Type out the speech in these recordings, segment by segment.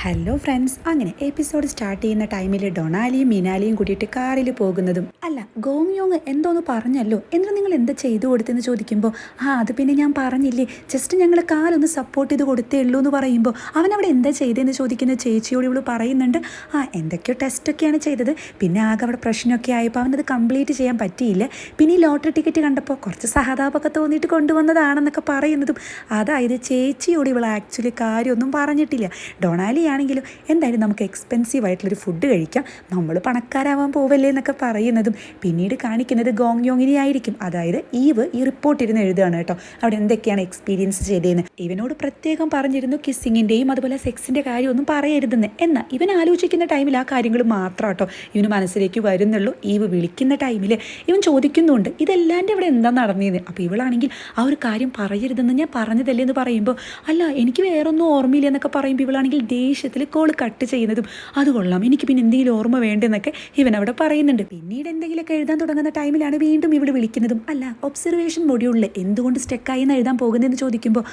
Hello friends, അങ്ങനെ episode start ചെയ്യുന്ന ടൈമിൽ ഡൊണാലിയും മിനാലിയും കൂടിയിട്ട് കാറിൽ പോകുന്നതും അല്ല ഗോങ് യോങ് എന്തോന്ന് പറഞ്ഞല്ലോ, എന്നിട്ട് നിങ്ങൾ എന്താ ചെയ്തു കൊടുത്തെന്ന് ചോദിക്കുമ്പോൾ അത് പിന്നെ ഞാൻ പറഞ്ഞില്ലേ, ജസ്റ്റ് ഞങ്ങൾ കാലൊന്ന് സപ്പോർട്ട് ചെയ്ത് കൊടുത്തേ ഉള്ളൂ എന്ന് പറയുമ്പോൾ അവൻ അവിടെ എന്താ ചെയ്തതെന്ന് ചോദിക്കുന്ന ചേച്ചിയോട് ഇവള് പറയുന്നുണ്ട്. എന്തൊക്കെയോ ടെസ്റ്റൊക്കെയാണ് ചെയ്തത്, പിന്നെ ആകെ അവിടെ പ്രശ്നമൊക്കെ ആയപ്പോൾ അവനത് കംപ്ലീറ്റ് ചെയ്യാൻ പറ്റിയില്ല. പിന്നെ ഈ ലോട്ടറി ടിക്കറ്റ് കണ്ടപ്പോൾ കുറച്ച് സഹതാപമൊക്കെ തോന്നിയിട്ട് കൊണ്ടുവന്നതാണെന്നൊക്കെ പറയുന്നതും, അതായത് ചേച്ചിയോട് ഇവൾ ആക്ച്വലി കാര്യമൊന്നും പറഞ്ഞിട്ടില്ല. ഡൊണാലി ആണെങ്കിലും എന്തായാലും നമുക്ക് എക്സ്പെൻസീവ് ആയിട്ടുള്ളൊരു ഫുഡ് കഴിക്കാം, നമ്മൾ പണക്കാരാവാൻ പോവല്ലേ എന്നൊക്കെ പറയുന്നതും പിന്നീട് കാണിക്കുന്നത് ഗോങ് യോങ്ങിനെ ആയിരിക്കും. അതായത് ഈവ് ഈ റിപ്പോർട്ട് ഇരുന്ന് എഴുതുകയാണ് കേട്ടോ, അവിടെ എന്തൊക്കെയാണ് എക്സ്പീരിയൻസ് ചെയ്തതെന്ന്. ഇവനോട് പ്രത്യേകം പറഞ്ഞിരുന്നു കിസ്സിങ്ങിൻ്റെയും അതുപോലെ സെക്സിൻ്റെ കാര്യമൊന്നും പറയരുതെന്ന്. എന്നാൽ ഇവൻ ആലോചിക്കുന്ന ടൈമിൽ ആ കാര്യങ്ങൾ മാത്രം കേട്ടോ ഇവന് മനസ്സിലേക്ക് വരുന്നുള്ളൂ. ഈവ് വിളിക്കുന്ന ടൈമിൽ ഇവൻ ചോദിക്കുന്നുണ്ട് ഇതെല്ലാൻ്റെ ഇവിടെ എന്താ നടന്നതെന്ന്. അപ്പോൾ ഇവളാണെങ്കിൽ ആ ഒരു കാര്യം പറയരുതെന്ന് ഞാൻ പറഞ്ഞതല്ലേ എന്ന് പറയുമ്പോൾ അല്ല എനിക്ക് വേറൊന്നും ഓർമ്മയില്ല എന്നൊക്കെ പറയുമ്പോൾ ഇവളാണെങ്കിൽ ദേഷ്യത്തിൽ കോൾ കട്ട് ചെയ്യുന്നതും അത് കൊള്ളാം, എനിക്ക് പിന്നെ എന്തെങ്കിലും ഓർമ്മ വേണ്ടെന്നൊക്കെ ഇവൻ അവിടെ പറയുന്നുണ്ട്. പിന്നീട് എന്തെങ്കിലുമൊക്കെ എഴുതാൻ തുടങ്ങുന്ന ടൈമിലാണ് വീണ്ടും ഇവിടെ വിളിക്കുന്നതും. അല്ല ഒബ്സർവേഷൻ മൊഡ്യൂളിൽ എന്തുകൊണ്ട് സ്റ്റക്കായി എന്ന് എഴുതാൻ പോകുന്നതെന്ന് ചോദിക്കുമ്പോൾ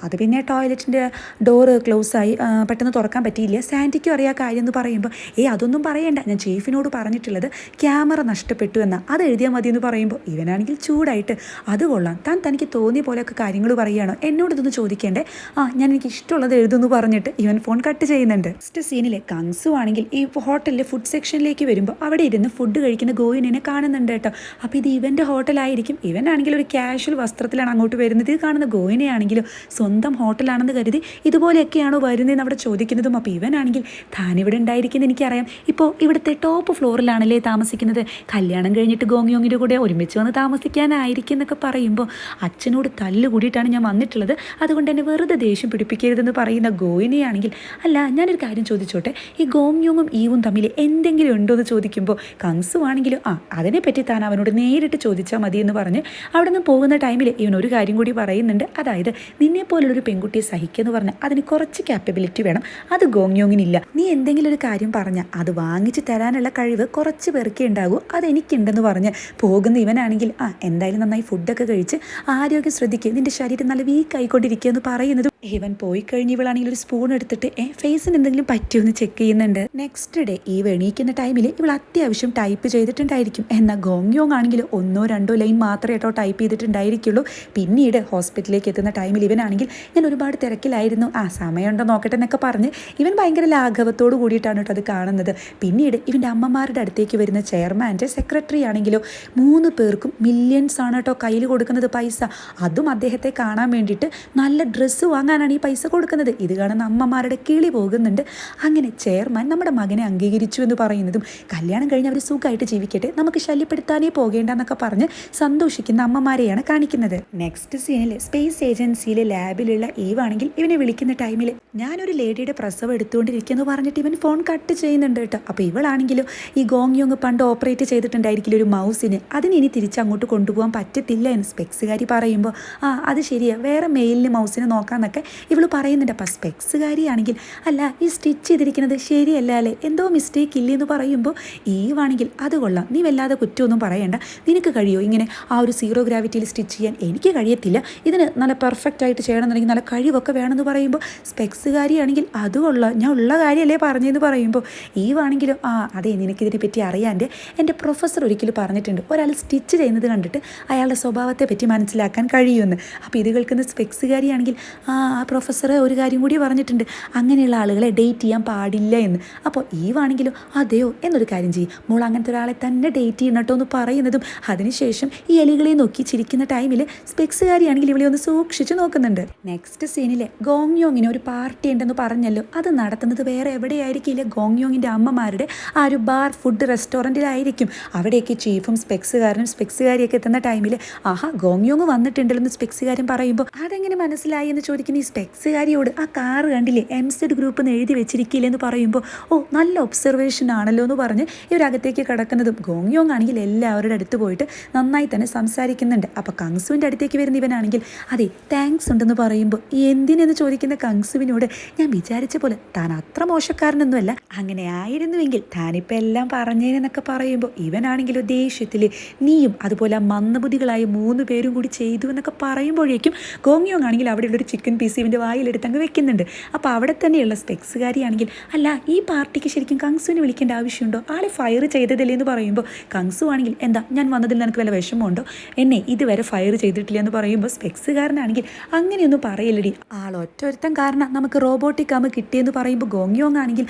അത് പിന്നെ ടോയ്ലറ്റിൻ്റെ ഡോറ് ക്ലോസ് ആയി പെട്ടെന്ന് തുറക്കാൻ പറ്റിയില്ല, സാൻറ്റിക്കും അറിയാൻ കാര്യം എന്ന് പറയുമ്പോൾ അതൊന്നും പറയണ്ട, ഞാൻ ചീഫിനോട് പറഞ്ഞിട്ടുള്ളത് ക്യാമറ നഷ്ടപ്പെട്ടു എന്നാൽ അത് എഴുതിയാൽ മതി എന്ന് പറയുമ്പോൾ ഇവനാണെങ്കിൽ ചൂടായിട്ട് അത് കൊള്ളാം, തനിക്ക് തോന്നിയ പോലെയൊക്കെ കാര്യങ്ങൾ പറയുകയാണോ, എന്നോട് ഇതൊന്ന് ചോദിക്കേണ്ടേ, ഞാൻ എനിക്ക് ഇഷ്ടമുള്ളത് എഴുതുമെന്ന് പറഞ്ഞിട്ട് ഇവൻ ഫോൺ കട്ട് ചെയ്യുന്നുണ്ട്. നെക്സ്റ്റ് സീനിലെ കങ്സു ആണെങ്കിൽ ഈ ഹോട്ടലിലെ ഫുഡ് സെക്ഷനിലേക്ക് വരുമ്പോൾ അവിടെ ഇരുന്ന് ഫുഡ് കഴിക്കുന്ന ഗോയിനെ കാണുന്നുണ്ട് കേട്ടോ. അപ്പോൾ ഇത് ഇവൻ്റെ ഹോട്ടലായിരിക്കും, ഇവനാണെങ്കിൽ ഒരു കാഷ്വൽ വസ്ത്രത്തിലാണ് അങ്ങോട്ട് വരുന്നത്. ഇത് കാണുന്ന ഗോയിനെ ആണെങ്കിലും സ്വന്തം ഹോട്ടലാണെന്ന് കരുതി ഇതുപോലെയൊക്കെയാണോ വരുന്നതെന്ന് അവിടെ ചോദിക്കുന്നതും. അപ്പോൾ ഇവനാണെങ്കിൽ താനിവിടെ ഉണ്ടായിരിക്കുന്നത് എനിക്കറിയാം, ഇപ്പോൾ ഇവിടുത്തെ ടോപ്പ് ഫ്ലോറിലാണല്ലേ താമസിക്കുന്നത്, കല്യാണം കഴിഞ്ഞിട്ട് ഗോങ് യോങ്ങിൻ്റെ കൂടെ ഒരുമിച്ച് വന്ന് താമസിക്കാനായിരിക്കും എന്നൊക്കെ പറയുമ്പോൾ അച്ഛനോട് തല്ലുകൂടിയിട്ടാണ് ഞാൻ വന്നിട്ടുള്ളത്, അതുകൊണ്ട് എന്നെ വെറുതെ ദേഷ്യം പിടിപ്പിക്കരുതെന്ന് പറയുന്ന ഗോയിനെയാണെങ്കിൽ അല്ല ഞാനൊരു കാര്യം ചോദിച്ചോട്ടെ, ഈ ഗോങ് യോങ്ങും ഈവും തമ്മിൽ എന്തെങ്കിലും ഉണ്ടോ എന്ന് ചോദിക്കുമ്പോൾ കങ്സു ആണെങ്കിലും അതിനെപ്പറ്റി താൻ അവനോട് നേരിട്ട് ചോദിച്ചാൽ മതി എന്ന് പറഞ്ഞ് അവിടെ നിന്ന് പോകുന്ന ടൈമിൽ ഇവൻ ഒരു കാര്യം കൂടി പറയുന്നുണ്ട്. അതായത് നിന്നെപ്പോലുള്ളൊരു പെൺകുട്ടിയെ സഹിക്കുമെന്ന് പറഞ്ഞാൽ അതിന് കുറച്ച് ക്യാപ്പബിലിറ്റി വേണം, അത് ഗോങ് യോങ്ങിനില്ല. നീ എന്തെങ്കിലും ഒരു കാര്യം പറഞ്ഞാൽ അത് വാങ്ങിച്ച് തരാനുള്ള കഴിവ് കുറച്ച് പേർക്കേ ഉണ്ടാകൂ, അതെനിക്കുണ്ടെന്ന് പറഞ്ഞ് പോകുന്ന ഇവനാണെങ്കിൽ എന്തായാലും നന്നായി ഫുഡൊക്കെ കഴിച്ച് ആരോഗ്യം ശ്രദ്ധിക്കുക, നിന്റെ ശരീരം നല്ല വീക്ക് ആയിക്കൊണ്ടിരിക്കുക എന്ന് പറയുന്നതും ഇവൻ പോയി കഴിഞ്ഞ് ഇവളാണെങ്കിൽ ഒരു സ്പൂൺ എടുത്തിട്ട് ഫേസിന് എന്തെങ്കിലും പറ്റുമെന്ന് ചെക്ക് ചെയ്യുന്നുണ്ട്. നെക്സ്റ്റ് ഡേ ഈ എണീക്കുന്ന ടൈമിൽ ഇവൾ അത്യാവശ്യം ടൈപ്പ് ചെയ്തിട്ടുണ്ടായിരിക്കും, എന്നാൽ ഗോങ് യോങ് ആണെങ്കിൽ 1-2 ലൈൻ മാത്രമേ കേട്ടോ ടൈപ്പ് ചെയ്തിട്ടുണ്ടായിരിക്കുള്ളൂ. പിന്നീട് ഹോസ്പിറ്റലിലേക്ക് എത്തുന്ന ടൈമിൽ ഇവനാണെങ്കിൽ ഞാൻ ഒരുപാട് തിരക്കിലായിരുന്നു, സമയമുണ്ടോ നോക്കട്ടെ എന്നൊക്കെ പറഞ്ഞ് ഇവൻ ഭയങ്കര ലാഘവത്തോട് കൂടിയിട്ടാണ് കേട്ടോ അത് കാണുന്നത്. പിന്നീട് ഇവൻ്റെ അമ്മമാരുടെ അടുത്തേക്ക് വരുന്ന ചെയർമാൻ്റെ സെക്രട്ടറി ആണെങ്കിലോ 3 പേർക്കും മില്യൺസ് ആണ് കേട്ടോ കയ്യിൽ കൊടുക്കുന്നത് പൈസ, അതും അദ്ദേഹത്തെ കാണാൻ വേണ്ടിയിട്ട് നല്ല ഡ്രസ്സ് വാങ്ങാനാണ് ഈ പൈസ കൊടുക്കുന്നത്. ഇത് കാണുന്ന അമ്മമാരുടെ കിളി പോകുന്നുണ്ട്. അങ്ങനെ ചെയർമാൻ നമ്മുടെ മകനെ അംഗീകരിച്ചു എന്ന് പറയുന്നതും കല്യാണം കഴിഞ്ഞ് അവർ സുഖമായിട്ട് ജീവിക്കട്ടെ, നമുക്ക് ശല്യപ്പെടുത്താനേ പോകേണ്ടെന്നൊക്കെ പറഞ്ഞ് സന്തോഷിക്കുന്ന അമ്മമാരെയാണ് കാണിക്കുന്നത്. നെക്സ്റ്റ് സീനിൽ സ്പേസ് ഏജൻസിയിലെ ലാബിലുള്ള ഈവാണെങ്കിൽ ഇവനെ വിളിക്കുന്ന ടൈമിൽ ഞാനൊരു ലേഡിയുടെ പ്രസവം എടുത്തുകൊണ്ടിരിക്കുമെന്ന് പറഞ്ഞിട്ട് ഇവൻ ഫോൺ കട്ട് ചെയ്യുന്നുണ്ട് കേട്ടോ. അപ്പോൾ ഇവളാണെങ്കിലും ഈ ഗോങ് യോങ് പണ്ട് ഓപ്പറേറ്റ് ചെയ്തിട്ടുണ്ടായിരിക്കില്ല ഒരു മൗസിന്, അതിന് ഇനി തിരിച്ചങ്ങോട്ട് കൊണ്ടുപോകാൻ പറ്റത്തില്ല എന്ന് സ്പെക്സുകാരി പറയുമ്പോൾ അത് ശരിയാ, വേറെ മെയിലിന് മൗസിനെ നോക്കാമെന്നൊക്കെ ഇവൾ പറയുന്നുണ്ട്. അപ്പോൾ സ്പെക്സുകാരിയാണെങ്കിൽ അല്ല ഈ സ്റ്റിച്ച് ചെയ്തിരിക്കുന്നത് ശരിയല്ല അല്ലേ, എന്തോ മിസ്റ്റേക്ക് ഇല്ലേ എന്ന് പറയുമ്പോൾ ഈവാണെങ്കിൽ അത് കൊള്ളാം, നീ വല്ലാതെ കുറ്റമൊന്നും പറയണ്ട, നിനക്ക് കഴിയുമോ ഇങ്ങനെ ഒരു സീറോ ഗ്രാവിറ്റിയിൽ സ്റ്റിച്ച് ചെയ്യാൻ, എനിക്ക് കഴിയത്തില്ല, ഇതിന് നല്ല പെർഫെക്റ്റ് ആയിട്ട് ചെയ്യണമെന്നുണ്ടെങ്കിൽ നല്ല കഴിവൊക്കെ വേണമെന്ന് പറയുമ്പോൾ സ്പെക്സുകാരിയാണെങ്കിൽ അത് കൊള്ളാം, ഞാൻ ഉള്ള കാര്യമല്ലേ പറഞ്ഞതെന്ന് പറയുമ്പോൾ ഈവാണെങ്കിലും അതെ നിനക്കിതിനെ പറ്റി അറിയാൻ്റെ എൻ്റെ പ്രൊഫസർ ഒരിക്കലും പറഞ്ഞിട്ടുണ്ട്, ഒരാൾ സ്റ്റിച്ച് ചെയ്യുന്നത് കണ്ടിട്ട് അയാളുടെ സ്വഭാവത്തെ പറ്റി മനസ്സിലാക്കാൻ കഴിയുമെന്ന്. അപ്പോൾ ഇത് കേൾക്കുന്ന സ്പെക്സുകാരിയാണെങ്കിൽ പ്രൊഫസർ ഒരു കാര്യം കൂടി പറഞ്ഞിട്ടുണ്ട്, അങ്ങനെയുള്ള ആളുകളെ ഡേറ്റ് ചെയ്യാൻ പാടില്ല എന്ന്. അപ്പോൾ ഈവാണെങ്കിലും അതെയോ എന്നൊരു കാര്യം ചെയ്യും, മോൾ അങ്ങനത്തെ ഒരാളെ തന്നെ ഡേറ്റ് ചെയ്യണം കേട്ടോ എന്ന് പറയുന്നതും അതിനുശേഷം ഈ എലികളെ നോക്കി ചിരിക്കുന്ന ടൈമിൽ സ്പെക്സുകാരിയാണെങ്കിൽ ഇവളെ ഒന്ന് സൂക്ഷിച്ച് നോക്കുന്നുണ്ട്. നെക്സ്റ്റ് സീനിൽ ഗോങ് യോങ്ങിന് ഒരു പാർട്ടി ഉണ്ടെന്ന് പറഞ്ഞല്ലോ, അത് നടത്തുന്നത് വേറെ എവിടെയായിരിക്കില്ല, ഗോങ് യോങ്ങിൻ്റെ അമ്മമാരുടെ ഒരു ബാർ ഫുഡ് റെസ്റ്റോറൻറ്റിലായിരിക്കും. അവിടേക്ക് ചീഫും സ്പെക്സുകാരിയൊക്കെ എത്തുന്ന ടൈമിൽ ഗോങ് യോങ് വന്നിട്ടുണ്ടല്ലോ എന്ന് സ്പെക്സുകാരൻ പറയുമ്പോൾ അതെങ്ങനെ മനസ്സിലായി എന്ന് ചോദിക്കുന്ന ഈ സ്പെക്സുകാരിയോട് കാറ് കണ്ടില്ലേ എംസെഡ് ഗ്രൂപ്പ് എന്ന് എഴുതി വെച്ചിരിക്കില്ലെന്ന് പറയുമ്പോൾ നല്ല ഒബ്സർവേഷൻ ആണല്ലോ എന്ന് പറഞ്ഞ് ഇവരകത്തേക്ക് കിടക്കുന്നതും ഗോങ് യോങ് ആണെങ്കിൽ എല്ലാവരുടെ അടുത്ത് പോയിട്ട് നന്നായി തന്നെ സംസാരിക്കുന്നുണ്ട്. അപ്പോൾ കങ്സുവിൻ്റെ അടുത്തേക്ക് വരുന്ന ഇവനാണെങ്കിൽ അതെ താങ്ക്സ് ഉണ്ടെന്ന് പറയുമ്പോൾ എന്തിനെന്ന് ചോദിക്കുന്ന കങ്സുവിനോട് ഞാൻ വിചാരിച്ച പോലെ താൻ അത്ര മോശക്കാരനൊന്നുമല്ല, അങ്ങനെ ആയിരുന്നുവെങ്കിൽ താനിപ്പോൾ എല്ലാം പറഞ്ഞേനെന്നൊക്കെ പറയുമ്പോൾ ഇവനാണെങ്കിലും ദേഷ്യത്തിൽ നീയും അതുപോലെ മന്ദബുദ്ധികളായ 3 പേരും കൂടി ചെയ്തു എന്നൊക്കെ പറയുമ്പോഴേക്കും ഗോങ് യോങ് ആണെങ്കിൽ അവിടെയുള്ളൊരു ചിക്കൻ പീസ് പൈസ ഇവൻ്റെ വായിലെടുത്ത് അങ്ങ് വെക്കുന്നുണ്ട്. അപ്പോൾ അവിടെ തന്നെയുള്ള സ്പെക്സുകാരിയാണെങ്കിൽ അല്ല ഈ പാർട്ടിക്ക് ശരിക്കും കങ്സുവിനെ വിളിക്കേണ്ട ആവശ്യമുണ്ടോ, ആളെ ഫയർ ചെയ്തതല്ലേ എന്ന് പറയുമ്പോൾ കങ്സു ആണെങ്കിൽ എന്താ ഞാൻ വന്നതിൽ നിനക്ക് വല്ല വിഷമമുണ്ടോ, എന്നെ ഇതുവരെ ഫയർ ചെയ്തിട്ടില്ല എന്ന് പറയുമ്പോൾ സ്പെക്സുകാരനാണെങ്കിൽ അങ്ങനെയൊന്നും പറയില്ലടി, ആൾ ഒറ്റൊരുത്തം കാരണം നമുക്ക് റോബോട്ടിക് ആമ കിട്ടിയെന്ന് പറയുമ്പോൾ ഗോങ്യോങ് ആണെങ്കിൽ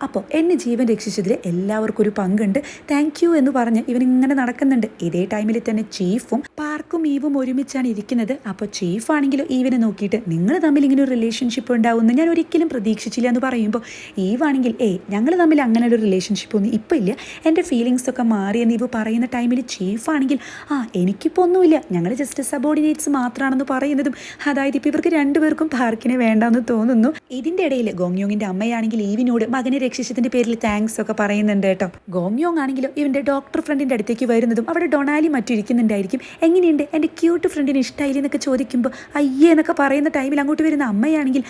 അപ്പോൾ എന്നെ ജീവൻ രക്ഷിച്ചതിൽ എല്ലാവർക്കും ഒരു പങ്കുണ്ട്, താങ്ക് യു എന്ന് പറഞ്ഞ് ഇവനിങ്ങനെ നടക്കുന്നുണ്ട്. ഇതേ ടൈമിൽ തന്നെ ചീഫും പാർക്കും ഈവും ഒരുമിച്ചാണ് ഇരിക്കുന്നത്. അപ്പോൾ ചീഫ് ആണെങ്കിലും ഈവിനെ നോക്കിയിട്ട് നിങ്ങൾ തമ്മിൽ ഇങ്ങനെ ഒരു റിലേഷൻഷിപ്പ് ഉണ്ടാവുമെന്ന് ഞാൻ ഒരിക്കലും പ്രതീക്ഷിച്ചില്ല എന്ന് പറയുമ്പോൾ ഈവാണെങ്കിൽ ഞങ്ങൾ തമ്മിൽ അങ്ങനെ ഒരു റിലേഷൻഷിപ്പ് ഒന്നും ഇപ്പം ഇല്ല, എൻ്റെ ഫീലിങ്സ് ഒക്കെ മാറിയെന്ന് ഈവ് പറയുന്ന ടൈമിൽ ചീഫാണെങ്കിൽ എനിക്കിപ്പോൾ ഒന്നുമില്ല, ഞങ്ങൾ ജസ്റ്റ് സബോർഡിനേറ്റ്സ് മാത്രമാണെന്ന് പറയുന്നതും അതായത് ഇപ്പോൾ ഇവർക്ക് രണ്ടുപേർക്കും പാർക്കിനെ വേണ്ടെന്ന് തോന്നുന്നു. ഇതിൻ്റെ ഇടയിൽ ഗോങ്യോങ്ങിൻ്റെ അമ്മയാണെങ്കിൽ ഈവിനോട് മകനെ രക്ഷിച്ചതിൻ്റെ പേരിൽ താങ്ക്സ് ഒക്കെ പറയുന്നുണ്ട് കേട്ടോ. ഗോങ്യോങ് ആണെങ്കിലും ഇവൻ്റെ ഡോക്ടർ ഫ്രണ്ടിൻ്റെ അടുത്തേക്ക് വരുന്നതും അവിടെ ഡൊണാലി മറ്റും ഇരിക്കുന്നുണ്ടായിരിക്കും. എങ്ങനെയുണ്ട് എൻ്റെ ക്യൂട്ട് ഫ്രണ്ടിന് ഇഷ്ടമായില്ല എന്നൊക്കെ ചോദിക്കുമ്പോൾ അയ്യേ എന്നൊക്കെ പറയുന്ന ടൈമിൽ അങ്ങോട്ട് വരുന്ന അമ്മയാണെങ്കിൽ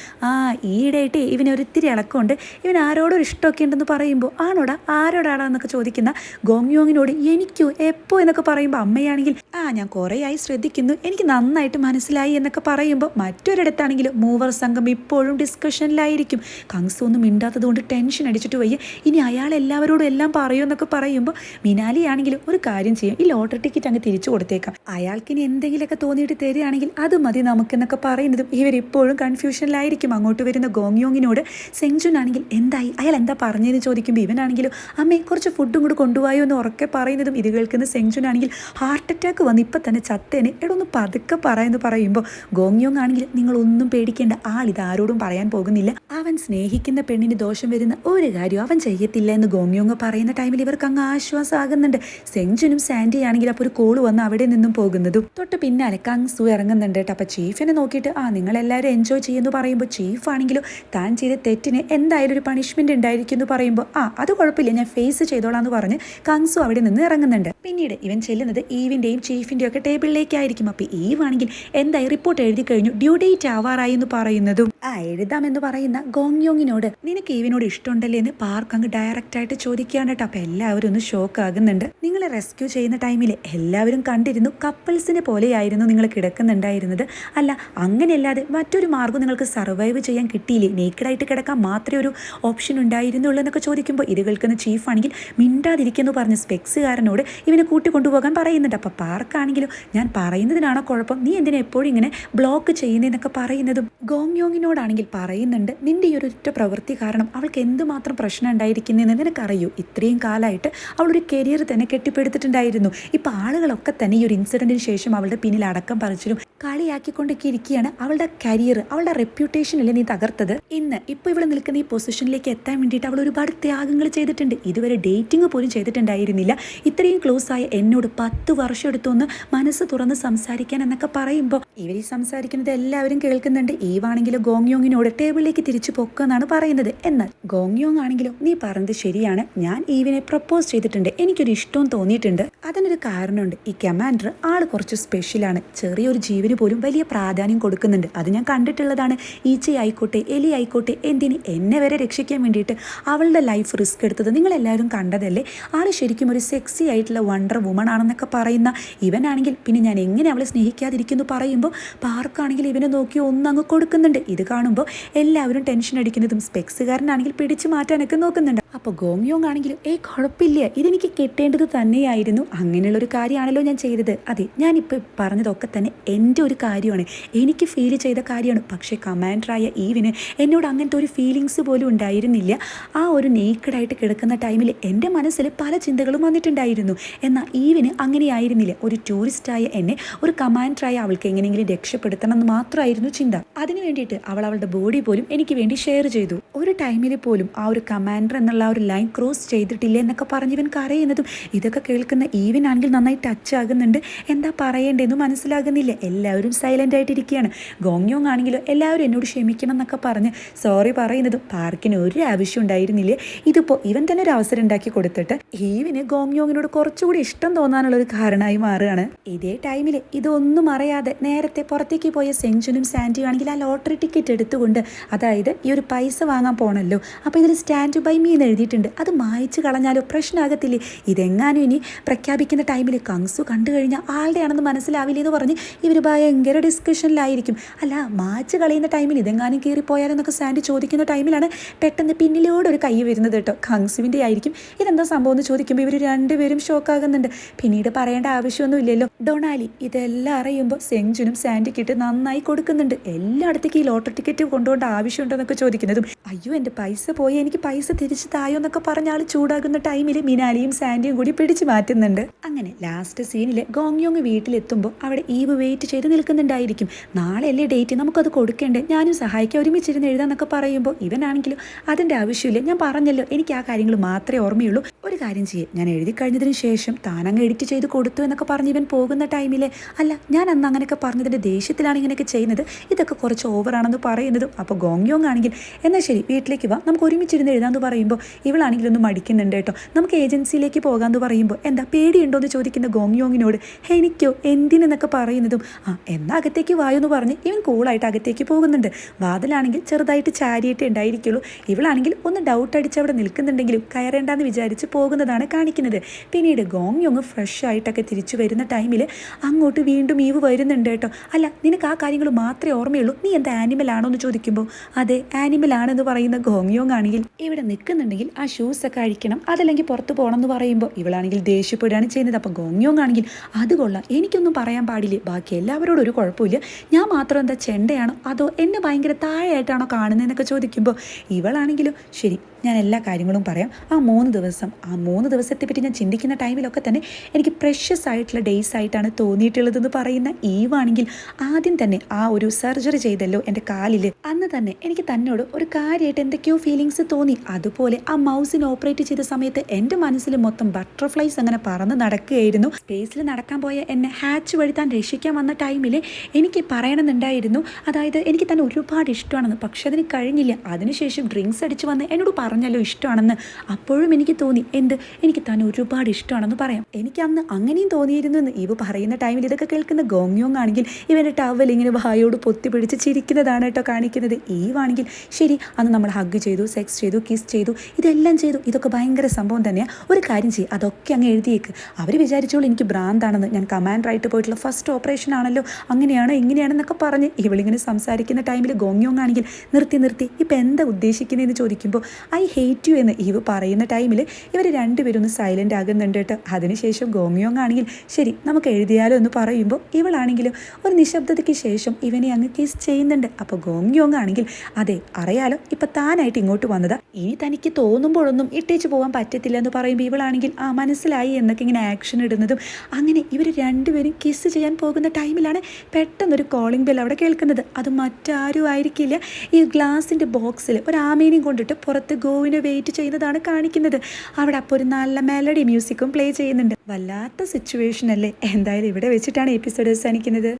ഈയിടെയായിട്ട് ഇവന് ഒരിത്തിരി ഇളക്കമുണ്ട്, ഇവൻ ആരോടൊരു ഇഷ്ടമൊക്കെ ഉണ്ടെന്ന് പറയുമ്പോൾ ആരോടാടാ എന്നൊക്കെ ചോദിക്കുന്ന ഗോങ്യോങ്ങിനോട് എനിക്കോ എപ്പോ എന്നൊക്കെ പറയുമ്പോൾ അമ്മയാണെങ്കിൽ ഞാൻ കുറേയായി ശ്രദ്ധിക്കുന്നു, എനിക്ക് നന്നായിട്ട് മനസ്സിലായി എന്നൊക്കെ പറയുമ്പോൾ മറ്റൊരിടത്താണെങ്കിലും മൂവർ സംഘം ഇപ്പോഴും ഡിസ്കഷനിലായിരിക്കും. കങ്സു ഒന്നും മിണ്ടാത്തത് കൊണ്ട് ടെൻഷൻ അടിച്ചിട്ട് വയ്യ, ഇനി അയാൾ എല്ലാവരോടും എല്ലാം പറയുമെന്നൊക്കെ പറയുമ്പോൾ മിനാലി ആണെങ്കിലും ഒരു കാര്യം ചെയ്യും, ഈ ലോട്ടറി ടിക്കറ്റ് അങ്ങ് തിരിച്ചു കൊടുത്തേക്കാം, അയാൾക്കിനി എന്തെങ്കിലുമൊക്കെ തോന്നിയിട്ട് തരികയാണെങ്കിൽ അത് മതി നമുക്കെന്നൊക്കെ പറയുന്നതും ഇവരിപ്പോഴും കൺഫ്യൂഷനിലായിരിക്കും. അങ്ങോട്ട് വരുന്ന ഗോങ്യോങ്ങിനോട് സെങ്ജുൻ ആണെങ്കിൽ എന്തായി അയാൾ എന്താ പറഞ്ഞതെന്ന് ചോദിക്കുമ്പോൾ ഇവനാണെങ്കിലും അമ്മേ കുറച്ച് ഫുഡും കൂടെ കൊണ്ടുപോയോ എന്ന് ഉറക്കെ പറയുന്നതും ഇത് കേൾക്കുന്ന സെങ്ജുൻ ആണെങ്കിൽ ഹാർട്ട് അറ്റാക്ക് വന്ന് ഇപ്പം തന്നെ ചത്തേനെ എടൊന്ന് പതുക്കെ പറയുമെന്ന് പറയുമ്പോൾ ഗോങ്യോങ് ആണെങ്കിൽ നിങ്ങളൊന്നും പേടിക്കേണ്ട, ആളിത് ആരോടും പറയാൻ പോകുന്നില്ല, അവൻ സ്നേഹിക്കുന്ന പെണ്ണിന് ദോഷം വരുന്ന ഒരു കാര്യം അവൻ ചെയ്യത്തില്ല എന്ന് ഗോങ്യോങ് പറയുന്ന ടൈമിൽ ഇവർക്ക് അങ്ങ് ആശ്വാസമാകുന്നുണ്ട്. സെങ്ജുനും സാൻഡി ആണെങ്കിൽ അപ്പോൾ ഒരു കോള് വന്ന് അവിടെ നിന്നും പോകുന്നതും തൊട്ട് പിന്നാലെ കങ്സു ഇറങ്ങുന്നുണ്ട് കേട്ടോ. അപ്പോൾ ചീഫിനെ നോക്കിയിട്ട് നിങ്ങളെല്ലാവരും എൻജോയ് ചെയ്യുമെന്ന് പറയുമ്പോൾ ചീഫ് ആണെങ്കിലും താൻ ചെയ്ത തെറ്റിന് എന്തായാലും ഒരു പണിഷ്മെന്റ് ഉണ്ടായിരിക്കും എന്ന് പറയുമ്പോൾ അത് കുഴപ്പമില്ല ഞാൻ ഫേസ് ചെയ്തോളാം എന്ന് പറഞ്ഞ് കങ്സു അവിടെ നിന്ന് ഇറങ്ങുന്നുണ്ട്. പിന്നീട് ഇവൻ ചെല്ലുന്നത് ഈവിൻ്റെയും ചീഫിൻ്റെയും ഒക്കെ ടേബിളിലേക്കായിരിക്കും. അപ്പോൾ ഈവ് ആണെങ്കിൽ എന്തായി റിപ്പോർട്ട് എഴുതി കഴിഞ്ഞു, ഡ്യൂ ഡേറ്റ് ആവാറായി എന്ന് പറയുന്നതും എഴുതാമെന്ന് പറയുന്ന ഗോങ്യോങ്ങിനോട് നിനക്ക് ഈവിനോട് ഇഷ്ടമുണ്ടല്ലേ എന്ന് പാർക്ക് അങ്ങ് ഡയറക്റ്റ് ആയിട്ട് ചോദിക്കുകയാണ് കേട്ടോ. അപ്പോൾ എല്ലാവരും ഒന്ന് ഷോക്ക് ആകുന്നുണ്ട്. നിങ്ങളെ റെസ്ക്യൂ ചെയ്യുന്ന ടൈമിൽ എല്ലാവരും കണ്ടിരുന്നു കപ്പിൾസിനെ പോലെയായിരുന്നു നിങ്ങൾ കിടക്കുന്നുണ്ടായിരുന്നത്, അല്ല അങ്ങനെയല്ലാതെ മറ്റൊരു മാർഗ്ഗം നിങ്ങൾക്ക് സർവൈവ് ചെയ്യാൻ കിട്ടിയില്ലേ, നേക്കഡായിട്ട് കിടക്കാൻ മാത്രമേ ഒരു ഓപ്ഷൻ ഉണ്ടായിരുന്നുള്ളൂ എന്നൊക്കെ ചോദിക്കുമ്പോൾ ഇത് കേൾക്കുന്ന ചീഫാണെങ്കിൽ മിണ്ടാതിരിക്കുന്നു പറഞ്ഞ് സ്പെക്സുകാരനോട് ഇവനെ കൂട്ടിക്കൊണ്ടുപോകാൻ പറയുന്നുണ്ട്. അപ്പോൾ പാർക്കാണെങ്കിലും ഞാൻ പറയുന്നതിനാണോ കുഴപ്പം, നീ എന്തിനാ എപ്പോഴും ഇങ്ങനെ ബ്ലോക്ക് ചെയ്യുന്നതെന്നൊക്കെ പറയുന്നതും ഗോങ്യോങ്ങിനോടാണെങ്കിൽ പറയുന്നുണ്ട് നിന്റെ ഈ ഒരു ഒറ്റ പ്രവൃത്തി കാരണം അവൾക്ക് എന്തുമാത്രം പ്രശ്നം ഉണ്ടായിരിക്കുന്നതെന്ന് നിനക്കറിയൂ, ഇത്രയും കാലമായിട്ട് അവളൊരു കരിയർ തന്നെ കെട്ടിപ്പടുത്തിട്ടുണ്ടായിരുന്നു, ഇപ്പോൾ ആളുകളൊക്കെ തന്നെ ഈ ഒരു ഇൻസിഡൻറ്റിന് ശേഷം അവളുടെ പിന്നിൽ അടക്കം പറിച്ചിലും കളിയാക്കിക്കൊണ്ടൊക്കെ ഇരിക്കുകയാണ്, അവളുടെ കരിയർ അവളുടെ റെപ്യൂട്ടേഷനല്ലേ നീ തകർത്തത്, ഇപ്പോൾ ഇവൾ നിൽക്കുന്ന ഈ പൊസിഷനിലേക്ക് എത്താൻ വേണ്ടിയിട്ട് അവൾ ഒരുപാട് ത്യാഗങ്ങൾ ചെയ്തിട്ടുണ്ട്, ഇതുവരെ ഡേറ്റിംഗ് പോലും ചെയ്തിട്ടുണ്ടായിരുന്നില്ല, ഇത്രയും ക്ലോസ് ആയ എന്നോട് 10 വർഷം എടുത്തൊന്ന് മനസ്സ് തുറന്ന് സംസാരിക്കാൻ എന്നൊക്കെ പറയുമ്പോൾ ഇവർ ഈ സംസാരിക്കുന്നത് എല്ലാവരും കേൾക്കുന്നുണ്ട്. ഈവാണെങ്കിലും ഗോങ്യോങ്ങിനോട് ടേബിളിലേക്ക് തിരിച്ചു പൊക്കെന്നാണ് പറയുന്നത്. എന്നാൽ ഗോങ്യോങ് ആണെങ്കിലും നീ പറഞ്ഞത് ശരിയാണ്, ഞാൻ ഈവിനെ പ്രപ്പോസ് ചെയ്തിട്ടുണ്ട്, എനിക്കൊരു ഇഷ്ടവും തോന്നിയിട്ടുണ്ട്, അതിനൊരു കാരണമുണ്ട്, ഈ കമാൻഡർ ആള് കുറച്ച് സ്പെഷ്യലാണ്, ചെറിയൊരു ജീവന് പോലും വലിയ പ്രാധാന്യം കൊടുക്കുന്നുണ്ട്, അത് ഞാൻ കണ്ടിട്ടുള്ളതാണ്, ഈച്ചയായിക്കോട്ടെ എലി ആയിക്കോട്ടെ എന്തിന് എന്നെ വരെ രക്ഷിക്കാൻ വേണ്ടിയിട്ട് അവളുടെ ലൈഫ് റിസ്ക് എടുത്തത് നിങ്ങളെല്ലാവരും കണ്ടതല്ലേ, ആൾ ശരിക്കും ഒരു സെക്സി ആയിട്ടുള്ള വണ്ടർ വുമൺ ആണെന്നൊക്കെ പറയുന്ന ഇവനാണെങ്കിൽ പിന്നെ ഞാൻ എങ്ങനെ അവളെ സ്നേഹിക്കാതിരിക്കുന്നു പറയുമ്പോൾ പാർക്കാണെങ്കിൽ ഇവനെ നോക്കി ഒന്നങ്ങ് കൊടുക്കുന്നുണ്ട്. ഇത് കാണുമ്പോൾ എല്ലാവരും ടെൻഷൻ അടിക്കുന്നതും സ്പെക്സുകാരനാണെങ്കിൽ പിടിച്ചു മാറ്റാനൊക്കെ നോക്കുന്നുണ്ട്. അപ്പോൾ ഗോങ്യോങ് ആണെങ്കിലും കുഴപ്പമില്ല, ഇതെനിക്ക് കിട്ടേണ്ടത് തന്നെയായിരുന്നു, അങ്ങനെയുള്ളൊരു കാര്യമാണല്ലോ ഞാൻ ചെയ്തത്, അതെ ഞാനിപ്പോൾ പറഞ്ഞതൊക്കെ തന്നെ എൻ്റെ ഒരു കാര്യമാണ്, എനിക്ക് ഫീൽ ചെയ്ത കാര്യമാണ്, പക്ഷേ കമാൻഡറായ ഈവിന് എന്നോട് അങ്ങനത്തെ ഒരു ഫീലിങ്സ് പോലും ഉണ്ടായിരുന്നില്ല, ആ ഒരു നേക്കഡായിട്ട് കിടക്കുന്ന ടൈമിൽ എൻ്റെ മനസ്സിൽ പല ചിന്തകളും വന്നിട്ടുണ്ടായിരുന്നു, എന്നാൽ ഈവിന് അങ്ങനെയായിരുന്നില്ല, ഒരു ടൂറിസ്റ്റായ എന്നെ ഒരു കമാൻഡറായ അവൾക്ക് എങ്ങനെയെങ്കിലും രക്ഷപ്പെടുത്തണം എന്ന് മാത്രമായിരുന്നു ചിന്ത, അതിനു വേണ്ടിയിട്ട് അവൾ അവളുടെ ബോഡി പോലും എനിക്ക് വേണ്ടി ഷെയർ ചെയ്തു, ഒരു ടൈമിൽ പോലും ആ ഒരു കമാൻഡർ എന്നുള്ള ഒരു ലൈൻ ക്രോസ് ചെയ്തിട്ടില്ല എന്നൊക്കെ പറഞ്ഞ് ഇവൻ കരയുന്നതും ഇതൊക്കെ കേൾക്കുന്ന ഈവനാണെങ്കിൽ നന്നായി ടച്ച് ആകുന്നുണ്ട്, എന്താ പറയേണ്ടതെന്ന് മനസ്സിലാകുന്നില്ല, എല്ലാവരും സൈലൻ്റ് ആയിട്ടിരിക്കുകയാണ്. ഗോങ്യോങ് ആണെങ്കിലും എല്ലാവരും എന്നോട് ക്ഷമിക്കണം എന്നൊക്കെ പറഞ്ഞ് സോറി പറയുന്നതും പാർക്കിന് ഒരു ആവശ്യം ഉണ്ടായിരുന്നില്ല, ഇതിപ്പോൾ ഇവൻ തന്നെ ഒരു അവസരം ഉണ്ടാക്കി കൊടുത്തിട്ട് ഈവിന് ഗോങ്യോങ്ങിനോട് കുറച്ചുകൂടി ഇഷ്ടം തോന്നാനുള്ള ഒരു കാരണമായി മാറുകയാണ്. ഇതേ ടൈമിൽ ഇതൊന്നും അറിയാതെ നേരത്തെ പുറത്തേക്ക് പോയ സെങ്ജുനും സാൻഡിയും ആണെങ്കിൽ ആ ലോട്ടറി ടിക്കറ്റ് എടുത്തുകൊണ്ട്, അതായത് ഈ ഒരു പൈസ വാങ്ങാൻ പോകണമല്ലോ, അപ്പോൾ ഇതിൽ സ്റ്റാൻഡ് ബൈ മീ എന്ന് എഴുതിയിട്ടുണ്ട്, അത് മായ്ച്ചു കളഞ്ഞാലോ പ്രശ്നമാകത്തില്ലേ, ഇതെങ്ങാനും ഇനി പ്രഖ്യാപിക്കുന്ന ടൈമിൽ കങ്സു കണ്ടു കഴിഞ്ഞാൽ ആളുടെയാണെന്ന് മനസ്സിലാവില്ല എന്ന് പറഞ്ഞ് ഇവർ ഭയങ്കര ഡിസ്കഷനിലായിരിക്കും. അല്ല മാച്ച് കളയുന്ന ടൈമിൽ ഇതെങ്ങാനും കീറിപ്പോയാലെന്നൊക്കെ സാൻഡി ചോദിക്കുന്ന ടൈമിലാണ് പെട്ടെന്ന് പിന്നിലൂടെ ഒരു കൈ വരുന്നത് കേട്ടോ. കങ്സുവിൻ്റെ ആയിരിക്കും. ഇതെന്താ സംഭവം എന്ന് ചോദിക്കുമ്പോൾ ഇവർ രണ്ടുപേരും ഷോക്കാകുന്നുണ്ട്. പിന്നീട് പറയേണ്ട ആവശ്യമൊന്നും ഇല്ലല്ലോ. ഡൊണാലി ഇതെല്ലാം അറിയുമ്പോൾ സെങ്ജുനും സാൻഡിക്കിട്ട് നന്നായി കൊടുക്കുന്നുണ്ട്. എല്ലായിടത്തേക്ക് ഈ ലോട്ടറി ടിക്കറ്റ് കൊണ്ടുപോകേണ്ട ആവശ്യമുണ്ടെന്നൊക്കെ ചോദിക്കുന്നതും അയ്യോ എൻ്റെ പൈസ പോയി, എനിക്ക് പൈസ തിരിച്ചു തായോ എന്നൊക്കെ പറഞ്ഞ ആൾ ചൂടാകുന്ന ടൈമിൽ മിനാലിയും സാൻഡിയും കൂടി പിടിച്ചു മാറ്റുന്നുണ്ട്. അങ്ങനെ ലാസ്റ്റ് സീനിൽ ഗോങ്യോങ് വീട്ടിലെത്തുമ്പോൾ അവിടെ ഈവ് വെയിറ്റ് ചെയ്ത് നിൽക്കുന്നുണ്ടായിരിക്കും. നാളെ അല്ലേ ഡേറ്റ്, നമുക്കത് കൊടുക്കേണ്ടേ, ഞാനും സഹായിക്കാൻ ഒരുമിച്ചിരുന്ന് എഴുതാന്നൊക്കെ പറയുമ്പോൾ ഇവനാണെങ്കിലും അതിൻ്റെ ആവശ്യമില്ല, ഞാൻ പറഞ്ഞല്ലോ എനിക്ക് ആ കാര്യങ്ങൾ മാത്രമേ ഓർമ്മയുള്ളൂ, ഒരു കാര്യം ചെയ്യേ, ഞാൻ എഴുതി കഴിഞ്ഞതിന് ശേഷം താനങ്ങ് എഡിറ്റ് ചെയ്ത് കൊടുത്തു എന്നൊക്കെ പറഞ്ഞ് ഇവൻ പോകുന്ന ടൈമിൽ അല്ല ഞാൻ അന്ന് അങ്ങനെയൊക്കെ പറഞ്ഞതിൻ്റെ ദേഷ്യത്തിലാണ് ഇങ്ങനെയൊക്കെ ചെയ്യുന്നത്, ഇതൊക്കെ കുറച്ച് ഓവറാണെന്ന് പറയുന്നതും അപ്പോൾ ഗോങ്യോങ് ആണെങ്കിൽ എന്നാൽ ശരി വീട്ടിലേക്ക് വാ നമുക്ക് ഒരുമിച്ചിരുന്ന് എഴുതാമെന്ന് പറയുമ്പോൾ ഇവളാണെങ്കിൽ ഒന്ന് മടിക്കുന്നുണ്ട് കേട്ടോ. നമുക്ക് ഏജൻസിയിലേക്ക് പോകാമെന്ന് പറയുമ്പോൾ എന്താ പേടിയുണ്ടോ എന്ന് ചോദിക്കുന്ന ഗോങ്യോങ്ങിനോട് എനിക്കോ എന്തിനെന്നൊക്കെ പറയുന്നതും എന്നാൽ അകത്തേക്ക് വായെന്ന് പറഞ്ഞ് ഇവൻ കൂളായിട്ട് അകത്തേക്ക് പോകുന്നുണ്ട്. വാതിലാണെങ്കിൽ ചെറുതായിട്ട് ചാരിയിട്ട് ഉണ്ടായിരിക്കുള്ളൂ. ഇവളാണെങ്കിൽ ഒന്ന് ഡൗട്ട് അടിച്ച് അവിടെ നിൽക്കുന്നുണ്ടെങ്കിലും കയറേണ്ടെന്ന് വിചാരിച്ച് പോകുന്നതാണ് കാണിക്കുന്നത്. പിന്നീട് ഗോങ്യോങ് ഫ്രഷ് ആയിട്ടൊക്കെ തിരിച്ചു വരുന്ന ടൈമിൽ അങ്ങോട്ട് വീണ്ടും ഈവ് വരുന്നുണ്ട് കേട്ടോ. അല്ല നിനക്ക് ആ കാര്യങ്ങൾ മാത്രമേ ഓർമ്മയുള്ളൂ, നീ എന്താ ആനിമൽ ആണോ എന്ന് ചോദിക്കുമ്പോൾ അതെ ആനിമൽ ആണെന്ന് പറയുന്ന ഗോങ്യോങ് ആണെങ്കിൽ ഇവിടെ നിൽക്കുന്നുണ്ടെങ്കിൽ ആ ഷൂസ് ഒക്കെ അഴിക്കണം, അതല്ലെങ്കിൽ പുറത്ത് പോകണം എന്ന് പറയുമ്പോൾ ഇവളാണെങ്കിൽ ദേഷ്യപ്പെടുകയാണ് ചെയ്യുന്നത്. അപ്പോൾ ഗോങ്യോങ് ആണെങ്കിൽ അത് കൊള്ളാം, എനിക്കൊന്നും പറയാൻ പാടില്ല, ബാക്കി എല്ലാവരോടും ഒരു കുഴപ്പമില്ല, ഞാൻ മാത്രം എന്താ ചെണ്ടയാണോ അതോ എന്നെ ഭയങ്കര താഴെയായിട്ടാണോ കാണുന്നതെന്നൊക്കെ ചോദിക്കുമ്പോൾ ഇവളാണെങ്കിലും ശരി ഞാൻ എല്ലാ കാര്യങ്ങളും പറയാം. ആ 3 ദിവസത്തെ പറ്റി ഞാൻ ചിന്തിക്കുന്ന ടൈമിലൊക്കെ തന്നെ എനിക്ക് പ്രഷ്യസ് ആയിട്ടുള്ള ഡേയ്സ് ആയിട്ടാണ് തോന്നിയിട്ടുള്ളതെന്ന് പറയുന്ന ഈവാണെങ്കിൽ ആദ്യം തന്നെ ആ ഒരു സർജറി ചെയ്തല്ലോ എൻ്റെ കാലിൽ, അന്ന് തന്നെ എനിക്ക് തന്നോട് ഒരു കാര്യമായിട്ട് എന്തൊക്കെയോ ഫീലിങ്സ് തോന്നി. അതുപോലെ ആ മൗസിനെ ഓപ്പറേറ്റ് ചെയ്ത സമയത്ത് എൻ്റെ മനസ്സിൽ മൊത്തം ബട്ടർഫ്ലൈസ് അങ്ങനെ പറന്ന് നടക്കുകയായിരുന്നു. സ്പേസിൽ നടക്കാൻ പോയ എന്നെ ഹാച്ച് വഴി താൻ രക്ഷിക്കാൻ വന്ന ടൈമിൽ എനിക്ക് പറയണമെന്നുണ്ടായിരുന്നു, അതായത് എനിക്ക് തന്നെ ഒരുപാട് ഇഷ്ടമാണെന്ന്, പക്ഷെ അതിന് കഴിഞ്ഞില്ല. അതിനുശേഷം ഡ്രിങ്ക്സ് അടിച്ച് വന്ന് എന്നോട് പറഞ്ഞല്ലോ ഇഷ്ടമാണെന്ന്, അപ്പോഴും എനിക്ക് തോന്നി എനിക്ക് തന്നെ ഒരുപാട് ഇഷ്ടമാണെന്ന് പറയാം, എനിക്ക് അന്ന് അങ്ങനെയും തോന്നിയിരുന്നു എന്ന് ഇവ പറയുന്ന ടൈമിൽ ഇതൊക്കെ കേൾക്കുന്ന ഗോങ്യോങ് ആണെങ്കിൽ ഇവൻ്റെ ടവൽ ഇങ്ങനെ വായോട് പൊത്തി പിടിച്ച് ചിരിക്കുന്നതാണ് കേട്ടോ കാണിക്കുന്നത്. ഈവാണെങ്കിൽ ശരി അന്ന് നമ്മൾ ഹഗ് ചെയ്തു, സെക്സ് ചെയ്തു, കിസ് ചെയ്തു, ഇതെല്ലാം ചെയ്തു, ഇതൊക്കെ ഭയങ്കര സംഭവം തന്നെയാണ്, ഒരു കാര്യം ചെയ്യും അതൊക്കെ അങ്ങ് എഴുതിയേക്ക്, അവർ വിചാരിച്ചോളൂ എനിക്ക് ഭ്രാന്താണെന്ന്, ഞാൻ കമാൻഡറായിട്ട് പോയിട്ടുള്ള ഫസ്റ്റ് ഓപ്പറേഷൻ ആണല്ലോ, അങ്ങനെയാണ് ഇങ്ങനെയാണെന്നൊക്കെ പറഞ്ഞ് ഇവളിങ്ങനെ സംസാരിക്കുന്ന ടൈമിൽ ഗോങ്യോങ് ആണെങ്കിൽ നിർത്തി ഇപ്പം എന്താ ഉദ്ദേശിക്കുന്നതെന്ന് ചോദിക്കുമ്പോൾ ഐ ഹേറ്റ് യു എന്ന് ഇവ പറയുന്ന ടൈമിൽ ഇവർ രണ്ടുപേരും ഒന്ന് സൈലൻ്റ് ആകുന്നുണ്ട് കേട്ടോ. അതിനുശേഷം ഗോങ്യോങ് ആണെങ്കിൽ ശരി നമുക്ക് എഴുതിയാലോ എന്ന് പറയുമ്പോൾ ഇവളാണെങ്കിലും ഒരു നിശബ്ദതയ്ക്ക് ശേഷം ഇവനെ അങ്ങ് കിസ് ചെയ്യുന്നുണ്ട്. അപ്പോൾ ഗോങ്യോങ് ആണെങ്കിൽ അതെ അറിയാലോ ഇപ്പം താനായിട്ട് ഇങ്ങോട്ട് വന്നതാ, ഇനി തനിക്ക് തോന്നുമ്പോഴൊന്നും ഇട്ടേച്ച് പോകാൻ പറ്റത്തില്ല എന്ന് പറയുമ്പോൾ ഇവളാണെങ്കിൽ മനസ്സിലായി എന്നൊക്കെ ഇങ്ങനെ ആക്ഷൻ ഇടുന്നതും അങ്ങനെ ഇവർ രണ്ടുപേരും കിസ് ചെയ്യാൻ പോകുന്ന ടൈമിലാണ് പെട്ടെന്നൊരു കോളിംഗ് ബെൽ അവിടെ കേൾക്കുന്നത്. അത് മറ്റാരും ആയിരിക്കില്ല, ഈ ഗ്ലാസിൻ്റെ ബോക്സിൽ ഒരു ആമേനെയും കൊണ്ടിട്ട് പുറത്ത് ഗോവിനെ വെയിറ്റ് ചെയ്യുന്നതാണ് കാണിക്കുന്നത്. അവിടെ അപ്പോൾ ഒരു നല്ല മെലഡി മ്യൂസിക്കും പ്ലേ ചെയ്യുന്നുണ്ട്. വല്ലാത്ത സിറ്റുവേഷൻ അല്ലേ. എന്തായാലും ഇവിടെ വെച്ചിട്ടാണ് എപ്പിസോഡ് അവസാനിക്കുന്നത്.